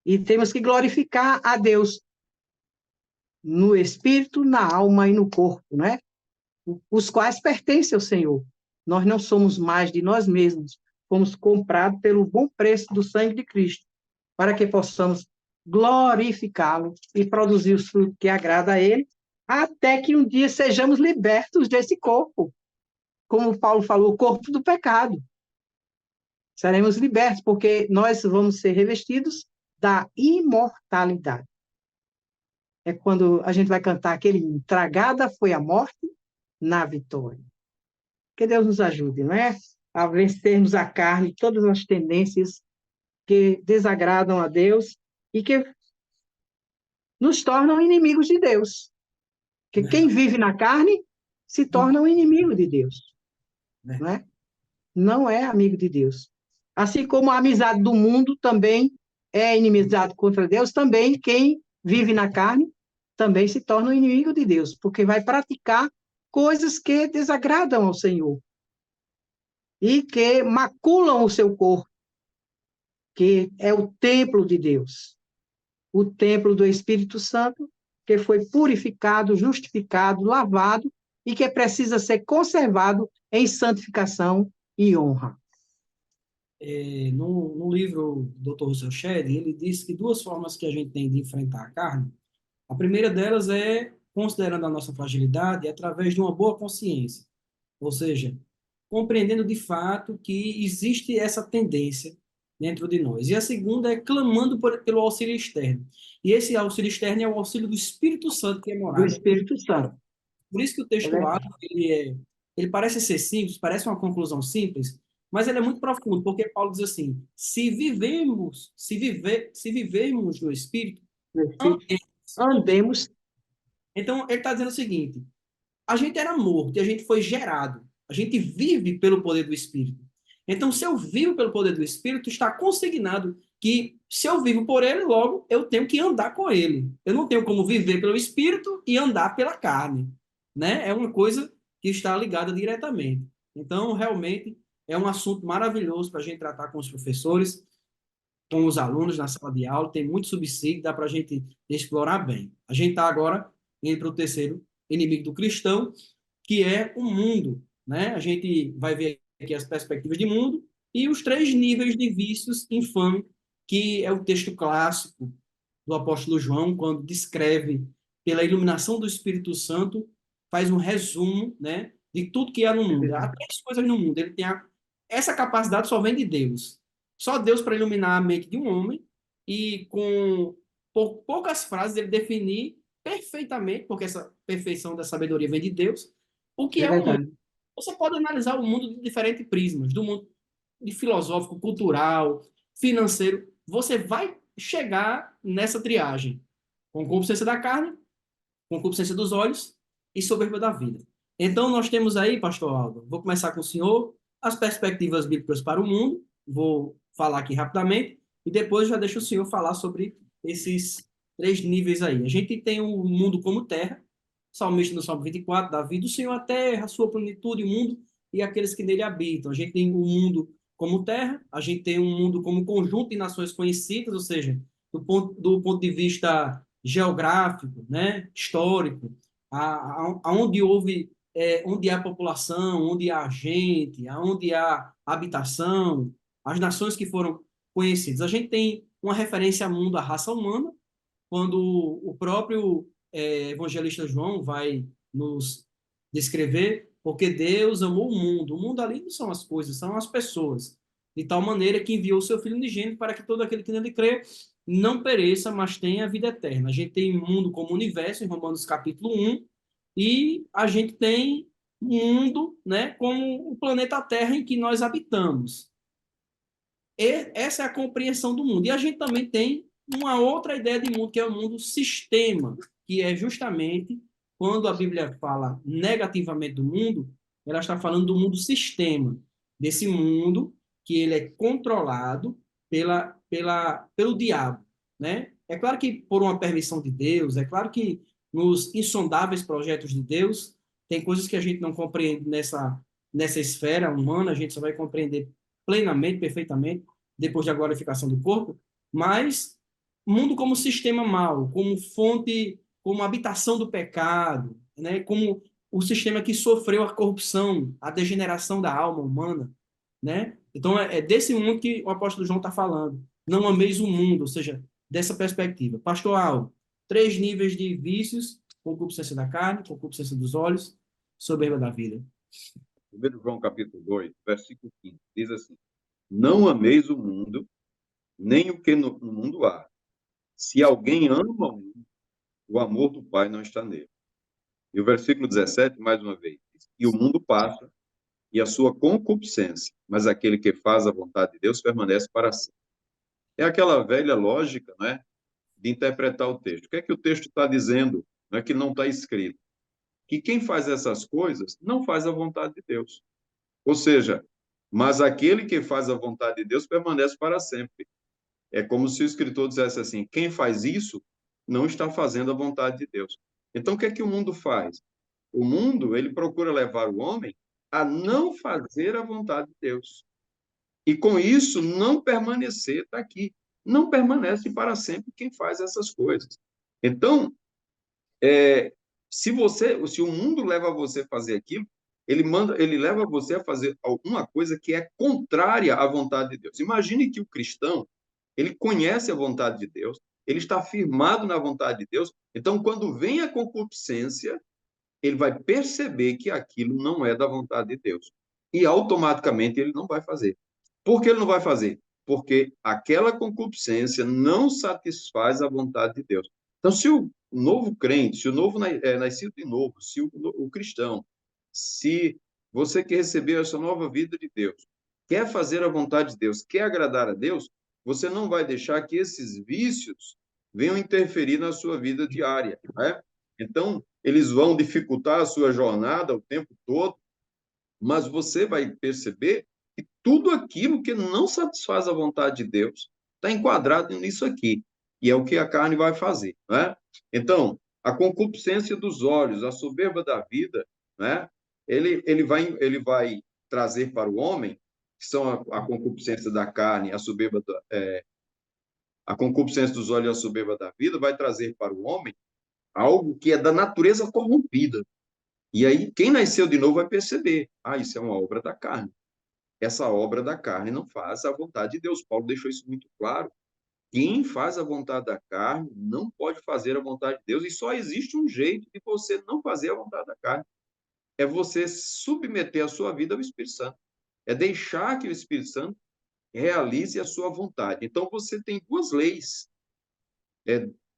e temos que glorificar a Deus no espírito, na alma e no corpo, né? Os quais pertencem ao Senhor. Nós não somos mais de nós mesmos, fomos comprados pelo bom preço do sangue de Cristo, para que possamos glorificá-lo e produzir os frutos que agrada a Ele, até que um dia sejamos libertos desse corpo. Como Paulo falou, o corpo do pecado. Seremos libertos, porque nós vamos ser revestidos da imortalidade. É quando a gente vai cantar aquele hino: tragada foi a morte na vitória. Que Deus nos ajude, não é? A vencermos a carne, todas as tendências que desagradam a Deus e que nos tornam inimigos de Deus. Que quem vive na carne se torna um inimigo de Deus, não é? Não é amigo de Deus. Assim como a amizade do mundo também é inimizade contra Deus, também quem vive na carne também se torna um inimigo de Deus, porque vai praticar coisas que desagradam ao Senhor e que maculam o seu corpo, que é o templo de Deus, o templo do Espírito Santo, que foi purificado, justificado, lavado e que precisa ser conservado em santificação e honra. No livro do Dr. Russell Shedd, ele diz que duas formas que a gente tem de enfrentar a carne. A primeira delas é considerando a nossa fragilidade através de uma boa consciência, ou seja, compreendendo de fato que existe essa tendência dentro de nós. E a segunda é clamando pelo auxílio externo. E esse auxílio externo é o auxílio do Espírito Santo que é Do morado. Espírito Santo. Por isso que o texto A, ele parece ser simples, parece uma conclusão simples, mas ele é muito profundo, porque Paulo diz assim: se vivermos no Espírito, Do Espírito. andemos. Andemos. Então, ele está dizendo o seguinte: a gente era morto e a gente foi gerado. A gente vive pelo poder do Espírito. Então, se eu vivo pelo poder do Espírito, está consignado que se eu vivo por ele, logo eu tenho que andar com ele. Eu não tenho como viver pelo Espírito e andar pela carne, né? É uma coisa que está ligada diretamente. Então, realmente, é um assunto maravilhoso para a gente tratar com os professores, com os alunos na sala de aula, tem muito subsídio, dá para a gente explorar bem. A gente está agora indo para o terceiro inimigo do cristão, que é o mundo, né? A gente vai ver aqui as perspectivas de mundo e os três níveis de vícios infames, que é o texto clássico do apóstolo João, quando descreve pela iluminação do Espírito Santo, faz um resumo, né, de tudo que há no É mundo. Há verdade. três coisas no mundo. Ele tem essa capacidade só vem de Deus. Só Deus para iluminar a mente de um homem e com poucas frases ele definir perfeitamente, porque essa perfeição da sabedoria vem de Deus, o que É é o mundo. verdade. Você pode analisar o mundo de diferentes prismas, do mundo de filosófico, cultural, financeiro. Você vai chegar nessa triagem: concupiscência da carne, concupiscência dos olhos e soberba da vida. Então, nós temos aí, pastor Aldo, vou começar com o senhor, as perspectivas bíblicas para o mundo, vou falar aqui rapidamente, e depois já deixo o senhor falar sobre esses três níveis aí. A gente tem o mundo como terra, salmista no Salmo 24, Davi, do Senhor a terra, a sua plenitude, o mundo e aqueles que nele habitam. A gente tem o mundo como terra, a gente tem um mundo como conjunto de nações conhecidas, ou seja, do ponto de vista geográfico, né, histórico, aonde houve, onde há população, onde há gente, aonde há habitação, as nações que foram conhecidas. A gente tem uma referência ao mundo, à raça humana, quando o próprio evangelista João vai nos descrever, porque Deus amou o mundo. O mundo ali não são as coisas, são as pessoas. De tal maneira que enviou o seu Filho unigênito para que todo aquele que nele crê não pereça, mas tenha a vida eterna. A gente tem o mundo como universo, em Romanos capítulo 1, e a gente tem o mundo, né, como o planeta Terra em que nós habitamos. Essa é a compreensão do mundo. E a gente também tem uma outra ideia de mundo, que é o mundo sistema, que é justamente quando a Bíblia fala negativamente do mundo, ela está falando do mundo sistema, desse mundo que ele é controlado pelo diabo, né? É claro que por uma permissão de Deus, é claro que nos insondáveis projetos de Deus, tem coisas que a gente não compreende nessa esfera humana, a gente só vai compreender plenamente, perfeitamente, depois da glorificação do corpo, mas mundo como sistema mau, como fonte, como habitação do pecado, né? Como o sistema que sofreu a corrupção, a degeneração da alma humana, né? Então é desse mundo que o apóstolo João está falando. Não ameis o mundo, ou seja, dessa perspectiva. Pastor Al, três níveis de vícios: concupiscência da carne, concupiscência dos olhos, soberba da vida. 1 João capítulo 2, versículo 15, diz assim: Não ameis o mundo, nem o que no mundo há. Se alguém ama o mundo, o amor do Pai não está nele. E o versículo 17, mais uma vez, diz: E o mundo passa, e a sua concupiscência, mas aquele que faz a vontade de Deus permanece para sempre. É aquela velha lógica, né, de interpretar o texto. O que é que o texto está dizendo, né, que não está escrito? Que quem faz essas coisas não faz a vontade de Deus. Ou seja, mas aquele que faz a vontade de Deus permanece para sempre. É como se o escritor dissesse assim: quem faz isso não está fazendo a vontade de Deus. Então, o que é que o mundo faz? O mundo, ele procura levar o homem a não fazer a vontade de Deus. E com isso, não permanecer, está aqui. Não permanece para sempre quem faz essas coisas. Então, se o mundo leva você a fazer aquilo, ele leva você a fazer alguma coisa que é contrária à vontade de Deus. Imagine que o cristão, ele conhece a vontade de Deus, ele está firmado na vontade de Deus, então quando vem a concupiscência, ele vai perceber que aquilo não é da vontade de Deus. E automaticamente ele não vai fazer. Por que ele não vai fazer? Porque aquela concupiscência não satisfaz a vontade de Deus. Então, se o novo crente, se o novo nascido de novo, se o cristão, se você quer receber essa nova vida de Deus, quer fazer a vontade de Deus, quer agradar a Deus, você não vai deixar que esses vícios venham interferir na sua vida diária, né? Então, eles vão dificultar a sua jornada o tempo todo, mas você vai perceber E tudo aquilo que não satisfaz a vontade de Deus está enquadrado nisso aqui. E é o que a carne vai fazer, né? Então, a concupiscência dos olhos, a soberba da vida, né? Ele vai trazer para o homem, que são a concupiscência da carne, a concupiscência dos olhos e a soberba da vida, vai trazer para o homem algo que é da natureza corrompida. E aí, quem nasceu de novo vai perceber, isso é uma obra da carne. Essa obra da carne não faz a vontade de Deus. Paulo deixou isso muito claro. Quem faz a vontade da carne não pode fazer a vontade de Deus, e só existe um jeito de você não fazer a vontade da carne. É você submeter a sua vida ao Espírito Santo. É deixar que o Espírito Santo realize a sua vontade. Então, você tem duas leis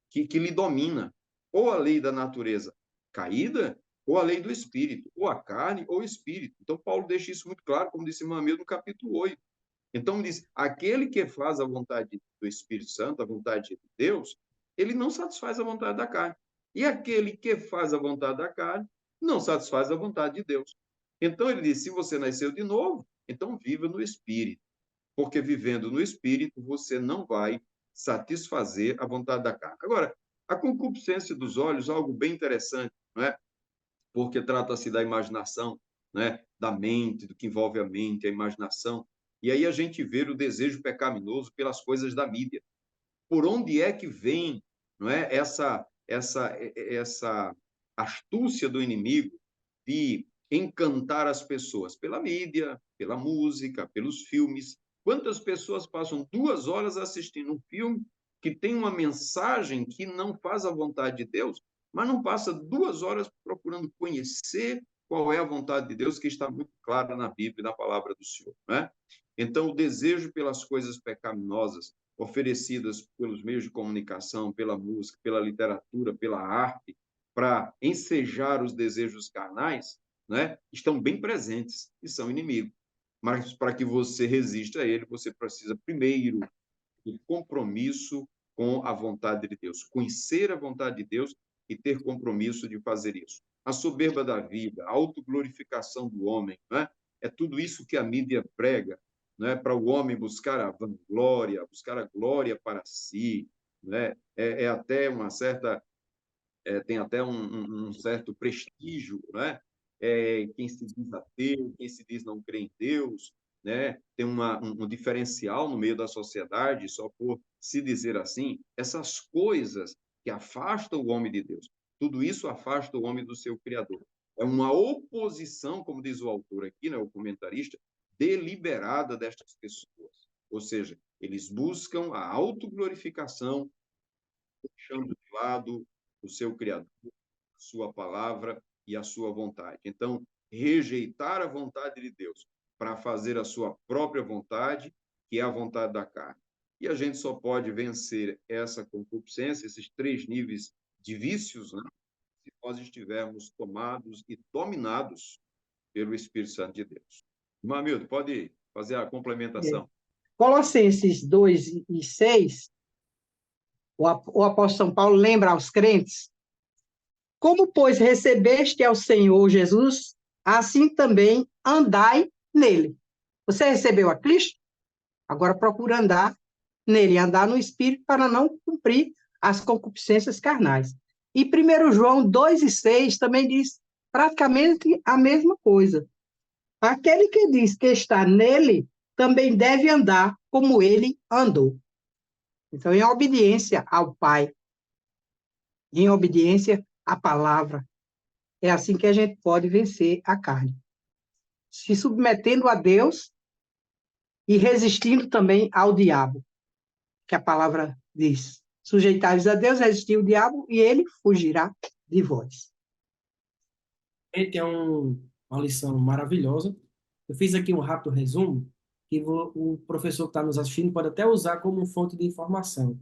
que lhe domina. Ou a lei da natureza caída, ou a lei do Espírito. Ou a carne, ou o Espírito. Então, Paulo deixa isso muito claro, como disse Mamilo no capítulo 8. Então, diz, aquele que faz a vontade do Espírito Santo, a vontade de Deus, ele não satisfaz a vontade da carne. E aquele que faz a vontade da carne, não satisfaz a vontade de Deus. Então, ele diz, se você nasceu de novo, então viva no Espírito. Porque vivendo no Espírito, você não vai satisfazer a vontade da carne. Agora, a concupiscência dos olhos é algo bem interessante, não é? Porque trata-se da imaginação, né? Da mente, do que envolve a mente, a imaginação. E aí a gente vê o desejo pecaminoso pelas coisas da mídia. Por onde é que vem, não é, essa astúcia do inimigo de encantar as pessoas? Pela mídia, pela música, pelos filmes. Quantas pessoas passam 2 horas assistindo um filme que tem uma mensagem que não faz a vontade de Deus, mas não passa 2 horas procurando conhecer qual é a vontade de Deus, que está muito clara na Bíblia e na palavra do Senhor, né? Então, o desejo pelas coisas pecaminosas oferecidas pelos meios de comunicação, pela música, pela literatura, pela arte, para ensejar os desejos carnais, né, estão bem presentes e são inimigos. Mas para que você resista a ele, você precisa primeiro de compromisso com a vontade de Deus, conhecer a vontade de Deus e ter compromisso de fazer isso. A soberba da vida, a autoglorificação do homem, né? É tudo isso que a mídia prega, né? Para o homem buscar a vanglória, buscar a glória para si, né? É até uma certa tem até um certo prestígio, né? Quem se diz ateu, quem se diz não crê em Deus, né? Tem um diferencial no meio da sociedade, só por se dizer assim, essas coisas que afastam o homem de Deus. Tudo isso afasta o homem do seu Criador. É uma oposição, como diz o autor aqui, né, o comentarista, deliberada destas pessoas. Ou seja, eles buscam a autoglorificação, deixando de lado o seu Criador, a sua palavra e a sua vontade. Então, rejeitar a vontade de Deus para fazer a sua própria vontade, que é a vontade da carne. E a gente só pode vencer essa concupiscência, esses 3 níveis de vícios, né, se nós estivermos tomados e dominados pelo Espírito Santo de Deus. Mamildo, pode fazer a complementação. Colossenses 2:6, o apóstolo São Paulo lembra aos crentes: como, pois, recebeste ao Senhor Jesus, assim também andai nele. Você recebeu a Cristo? Agora procura andar nele, andar no Espírito para não cumprir as concupiscências carnais. E 1 João 2:6 também diz praticamente a mesma coisa. Aquele que diz que está nele também deve andar como ele andou. Então, em obediência ao Pai, em obediência à palavra, é assim que a gente pode vencer a carne. Se submetendo a Deus e resistindo também ao diabo, que a palavra diz. Sujeitai-vos a Deus, resistir ao diabo, e ele fugirá de vós. Gente, é uma lição maravilhosa. Eu fiz aqui um rápido resumo, que o professor que está nos assistindo pode até usar como fonte de informação.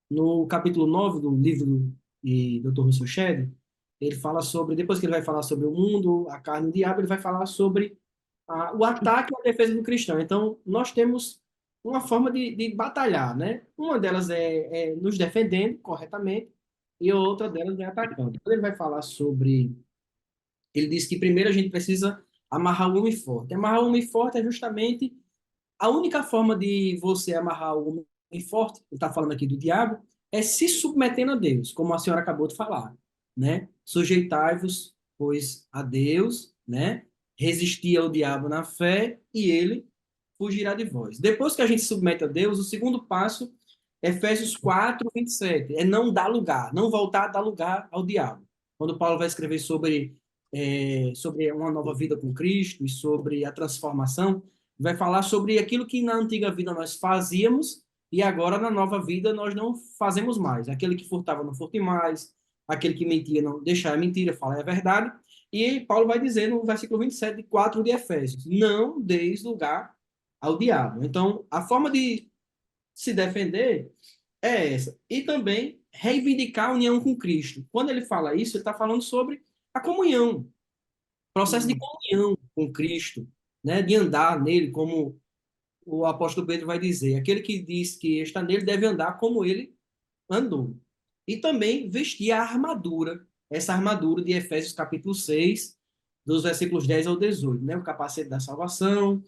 No capítulo 9 do livro de Dr. Russell Shedd, ele fala sobre, depois que ele vai falar sobre o mundo, a carne e o diabo, ele vai falar sobre o ataque e a defesa do cristão. Então, nós temos uma forma de batalhar, né? Uma delas é nos defendendo corretamente e a outra delas é atacando. Quando ele vai falar sobre... Ele diz que primeiro a gente precisa amarrar o homem forte. Amarrar o homem forte é justamente a única forma de você amarrar o homem forte, ele está falando aqui do diabo, é se submetendo a Deus, como a senhora acabou de falar, né? Sujeitai-vos, pois, a Deus, né? Resistir ao diabo na fé e ele fugirá de vós. Depois que a gente se submete a Deus, o segundo passo, Efésios 4:27, é não dar lugar, não voltar a dar lugar ao diabo. Quando Paulo vai escrever sobre uma nova vida com Cristo e sobre a transformação, vai falar sobre aquilo que na antiga vida nós fazíamos e agora na nova vida nós não fazemos mais. Aquele que furtava não furte mais, aquele que mentia não deixar a mentira, fala a verdade. E Paulo vai dizer no versículo 27 de 4 de Efésios, não deis lugar ao diabo. Então, a forma de se defender é essa. E também reivindicar a união com Cristo. Quando ele fala isso, ele está falando sobre a comunhão, processo de comunhão com Cristo, né? De andar nele, como o apóstolo Pedro vai dizer. Aquele que diz que está nele deve andar como ele andou. E também vestir a armadura, essa armadura de Efésios capítulo 6, dos versículos 10 ao 18, né? O capacete da salvação,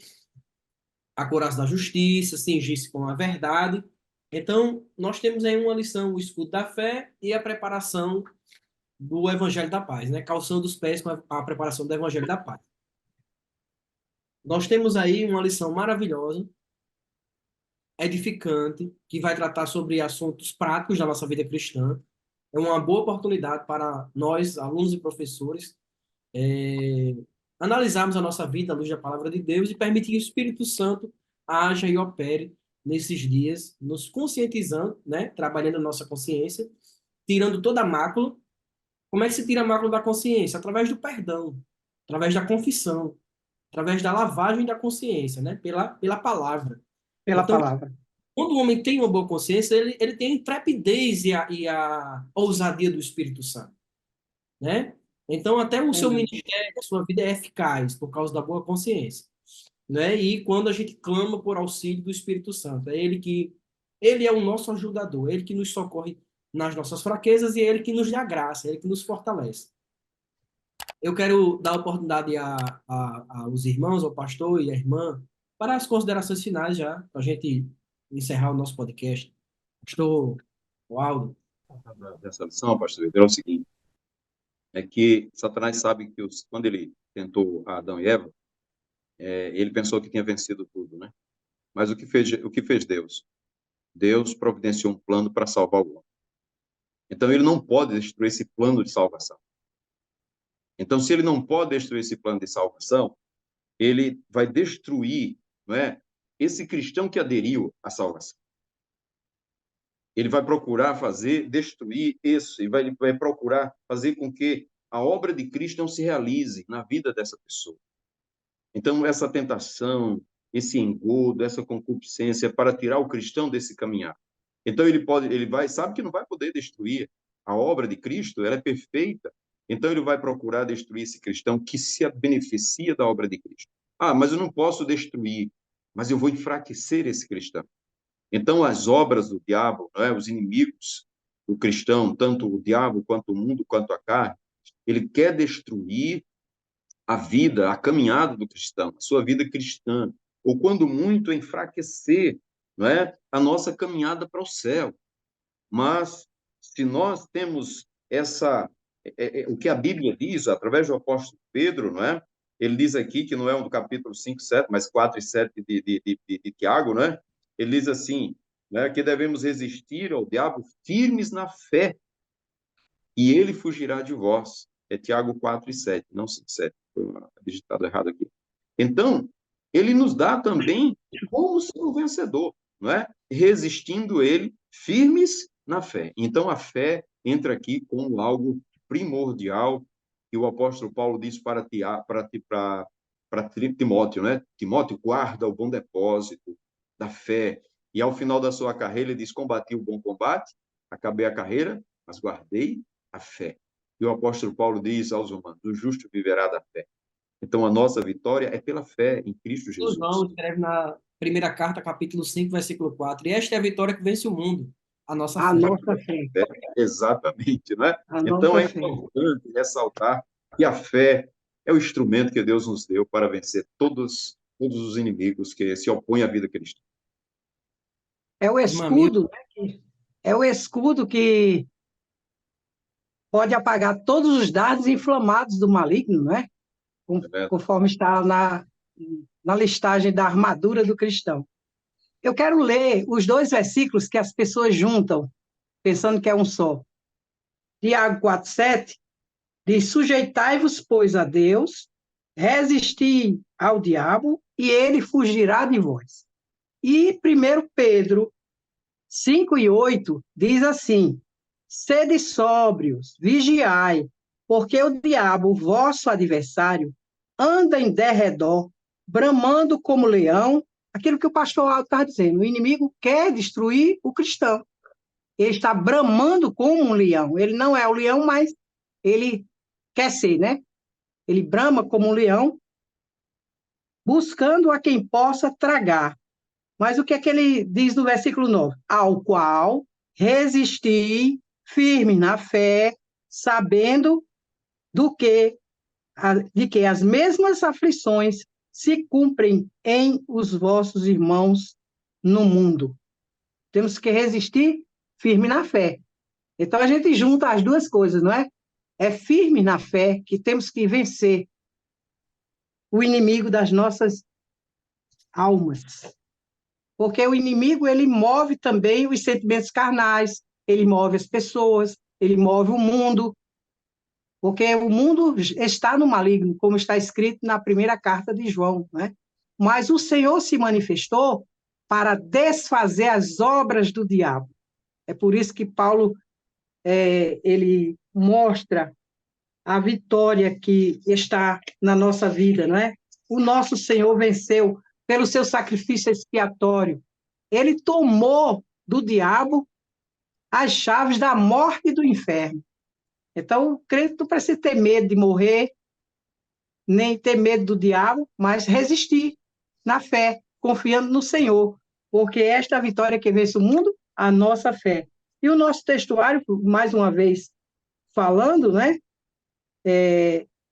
a couraça da justiça, cingir-se com a verdade. Então, nós temos aí uma lição, o escudo da fé e a preparação do Evangelho da Paz, né? Calçando os pés com a preparação do Evangelho da Paz. Nós temos aí uma lição maravilhosa, edificante, que vai tratar sobre assuntos práticos da nossa vida cristã. É uma boa oportunidade para nós, alunos e professores, é, analisarmos a nossa vida à luz da palavra de Deus e permitir que o Espírito Santo haja e opere nesses dias, nos conscientizando, né? Trabalhando a nossa consciência, tirando toda a mácula. Como é que se tira a mácula da consciência? Através do perdão, através da confissão, através da lavagem da consciência, né? Pela palavra. Pela Então, palavra. quando o homem tem uma boa consciência, ele tem a intrepidez e a ousadia do Espírito Santo, né? Então, até o seu Verdade. ministério, a sua vida é eficaz por causa da boa consciência, né? E quando a gente clama por auxílio do Espírito Santo, ele é o nosso ajudador, ele que nos socorre nas nossas fraquezas e ele que nos dá graça, ele que nos fortalece. Eu quero dar oportunidade aos irmãos, ao pastor e à irmã, para as considerações finais já, para a gente encerrar o nosso podcast. Pastor Waldo. Dessa lição, pastor, é o seguinte, é que Satanás sabe que quando ele tentou Adão e Eva, ele pensou que tinha vencido tudo, né? Mas o que fez Deus? Deus providenciou um plano para salvar o homem. Então, ele não pode destruir esse plano de salvação. Então, se ele não pode destruir esse plano de salvação, ele vai destruir, não é, esse cristão que aderiu à salvação. Ele vai procurar destruir isso, e vai procurar fazer com que a obra de Cristo não se realize na vida dessa pessoa. Então, essa tentação, esse engodo, essa concupiscência para tirar o cristão desse caminhar. Então, sabe que não vai poder destruir a obra de Cristo, ela é perfeita. Então, ele vai procurar destruir esse cristão que se beneficia da obra de Cristo. Ah, mas eu não posso destruir, mas eu vou enfraquecer esse cristão. Então, as obras do diabo, não é? Os inimigos do cristão, tanto o diabo, quanto o mundo, quanto a carne, ele quer destruir a vida, a caminhada do cristão, a sua vida cristã, ou quando muito enfraquecer, não é? A nossa caminhada para o céu. Mas, se nós temos o que a Bíblia diz, através do apóstolo Pedro, não é? Ele diz aqui, que não é um do capítulo 5, 7, mas 4 e 7 de Tiago, né? Ele diz assim, né, que devemos resistir ao diabo firmes na fé, e ele fugirá de vós. É Tiago 4 e 7, não 5, 7. Foi digitado errado aqui. Então, ele nos dá também como ser um vencedor, não é? Resistindo ele firmes na fé. Então, a fé entra aqui como algo primordial, que o apóstolo Paulo diz para Timóteo, né? Timóteo, guarda o bom depósito da fé. E ao final da sua carreira, ele diz: combati o bom combate, acabei a carreira, mas guardei a fé. E o apóstolo Paulo diz aos romanos: o justo viverá da fé. Então, a nossa vitória é pela fé em Cristo Jesus. João escreve na primeira carta, capítulo 5, versículo 4. E esta é a vitória que vence o mundo, a nossa A fé. nossa fé. Exatamente, né? A Então, nossa é fé. importante ressaltar que a fé é o instrumento que Deus nos deu para vencer todos os inimigos que se opõem à vida cristã. É o Irmã Mildred, escudo, né? É o escudo que pode apagar todos os dardos inflamados do maligno, né? É verdade. Conforme está na listagem da armadura do cristão. Eu quero ler os dois versículos que as pessoas juntam, pensando que é um só. Tiago 4,7 diz: sujeitai-vos, pois, a Deus, resisti ao diabo, e ele fugirá de vós. E 1 Pedro 5,8 diz assim: sede sóbrios, vigiai, porque o diabo, vosso adversário, anda em derredor, bramando como leão. Aquilo que o pastor Aldo está dizendo, o inimigo quer destruir o cristão. Ele está bramando como um leão. Ele não é o leão, mas ele quer ser, né? Ele brama como um leão, buscando a quem possa tragar. Mas o que é que ele diz no versículo 9? Ao qual resisti firme na fé, sabendo de que as mesmas aflições se cumprem em os vossos irmãos no mundo. Temos que resistir firme na fé. Então a gente junta as duas coisas, não é? É firme na fé que temos que vencer o inimigo das nossas almas. Porque o inimigo, ele move também os sentimentos carnais, ele move as pessoas, ele move o mundo, porque o mundo está no maligno, como está escrito na primeira carta de João, né? Mas o Senhor se manifestou para desfazer as obras do diabo. É por isso que Paulo ele mostra a vitória que está na nossa vida, não é? O nosso Senhor venceu pelo seu sacrifício expiatório. Ele tomou do diabo as chaves da morte e do inferno. Então, o crente não precisa ter medo de morrer, nem ter medo do diabo, mas resistir na fé, confiando no Senhor, porque esta é a vitória que vence o mundo, a nossa fé. E o nosso textuário, mais uma vez falando, né?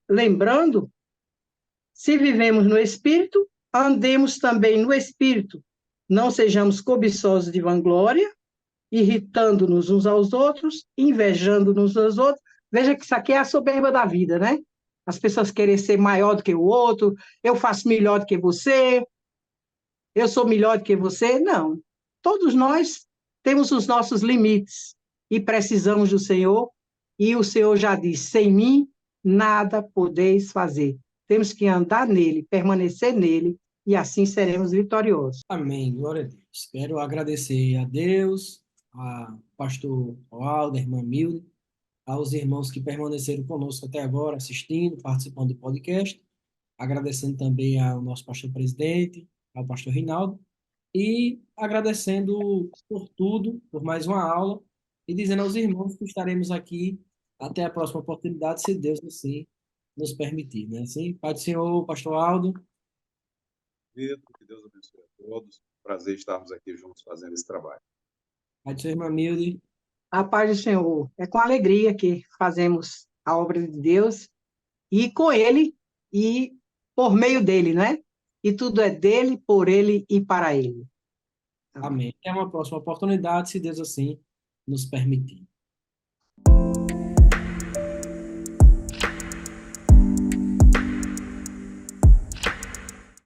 Lembrando, se vivemos no Espírito, andemos também no Espírito. Não sejamos cobiçosos de vanglória, irritando-nos uns aos outros, invejando-nos uns aos outros. Veja que isso aqui é a soberba da vida, né? As pessoas querem ser maior do que o outro, eu faço melhor do que você, eu sou melhor do que você. Não. Todos nós temos os nossos limites e precisamos do Senhor, e o Senhor já disse: sem mim, nada podeis fazer. Temos que andar nele, permanecer nele, e assim seremos vitoriosos. amém, glória a Deus. Quero agradecer a Deus, a pastor Aldo, a irmã Mildred, aos irmãos que permaneceram conosco até agora, assistindo, participando do podcast, agradecendo também ao nosso pastor presidente, ao pastor Rinaldo, e agradecendo por tudo, por mais uma aula, e dizendo aos irmãos que estaremos aqui até a próxima oportunidade, se Deus assim nos permitir, né? Assim, Pai do Senhor, pastor Aldo, Vitor, que Deus abençoe a todos. Prazer estarmos aqui juntos fazendo esse trabalho. Pai do Senhor, irmã Milde, A paz do Senhor. É com alegria que fazemos a obra de Deus, e com Ele, e por meio dele, né? E tudo é dele, por ele e para ele. Amém. amém. Até uma próxima oportunidade, se Deus assim nos permitir.